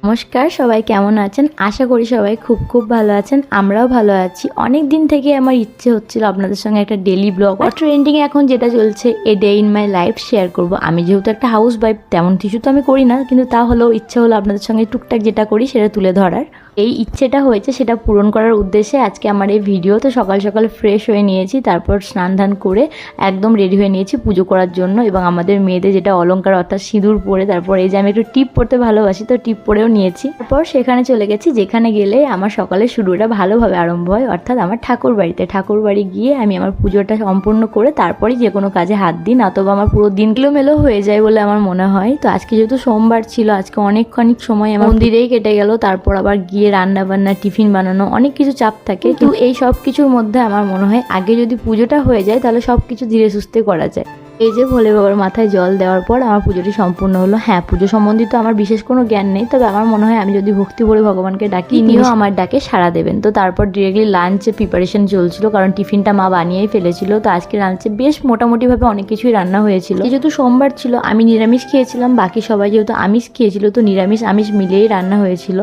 নমস্কার, সবাই কেমন আছেন? আশা করি সবাই খুব খুব ভালো আছেন। আমরাও ভালো আছি। অনেক দিন থেকে আমার ইচ্ছে হচ্ছিল আপনাদের সঙ্গে একটা ডেইলি ব্লগ আর ট্রেন্ডিংয়ে এখন যেটা চলছে a day in my life share করব। আমি যেহেতু একটা হাউস ওয়াইফ, তেমন কিছু তো আমি করি না, কিন্তু তা হলেও ইচ্ছে হলো আপনাদের সঙ্গে টুকটাক যেটা করি সেটা তুলে ধরার। এই ইচ্ছেটা হয়েছে, সেটা পূরণ করার উদ্দেশ্যে আজকে আমার এই ভিডিও। তো সকাল সকাল ফ্রেশ হয়ে নিয়েছি, তারপর স্নান ধান করে একদম রেডি হয়ে নিয়েছি পুজো করার জন্য। এবং আমাদের মেয়েদের যেটা অলংকার অর্থাৎ সিঁদুর পরে, তারপর এই যে আমি একটু টিপ পরতে ভালোবাসি, তো টিপ পরেও নিয়েছি। তারপর সেখানে চলে গেছি যেখানে গেলে আমার সকালের শুরুটা ভালোভাবে আরম্ভ হয়, অর্থাৎ আমার ঠাকুর বাড়িতে। ঠাকুর বাড়ি গিয়ে আমি আমার পুজোটা সম্পূর্ণ করে তারপরেই যে কোনো কাজে হাত দিই, না তবে আমার পুরো দিন কিলোমেলো হয়ে যায় বলে আমার মনে হয়। তো আজকে যেহেতু সোমবার ছিল, আজকে অনেকখানিক সময় আমার মন্দিরেই কেটে গেল। তারপর আবার গিয়ে রান্না বান্না, টিফিন বানানো, অনেক কিছু চাপ থাকে। কিন্তু এই সব কিছুর মধ্যে আমার মনে হয় আগে যদি পুজোটা হয়ে যায় তাহলে সব কিছু ধীরে সুস্থে করা যায়। এই যে ভোলে বাবার মাথায় জল দেওয়ার পর আমার পুজোটি সম্পূর্ণ হলো। হ্যাঁ, পুজো সম্বন্ধিত আমার বিশেষ কোনো জ্ঞান নেই, তবে আমার মনে হয় আমি যদি ভক্তি ভরে ভগবানকে ডাকি, তিনিও আমার ডাকে সাড়া দেবেন। তো তারপর ডিরেক্টলি লাঞ্চে প্রিপারেশন চলছিল, কারণ টিফিনটা মা বানিয়েই ফেলেছিল। তো আজকে লাঞ্চে বেশ মোটামুটিভাবে অনেক কিছুই রান্না হয়েছিল। যেহেতু সোমবার ছিল, আমি নিরামিষ খেয়েছিলাম, বাকি সবাই যেহেতু আমিষ খেয়েছিল, তো নিরামিষ আমিষ মিলিয়েই রান্না হয়েছিল।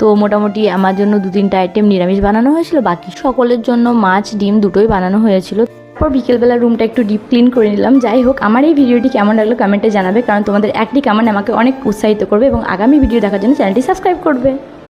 তো মোটামুটি আমার জন্য 2-3টা আইটেম নিরামিষ বানানো হয়েছিল, বাকি সকলের জন্য মাছ ডিম দুটোই বানানো হয়েছিল। তারপর বিকেলবেলা রুমটা একটু ডিপ ক্লিন করে নিলাম। যাই হোক, আমার এই ভিডিওটি কেমন লাগলো কমেন্টে জানাবে, কারণ তোমাদের একটি কমেন্ট আমাকে অনেক উৎসাহিত করবে এবং আগামী ভিডিও দেখার জন্য চ্যানেলটি সাবস্ক্রাইব করবে।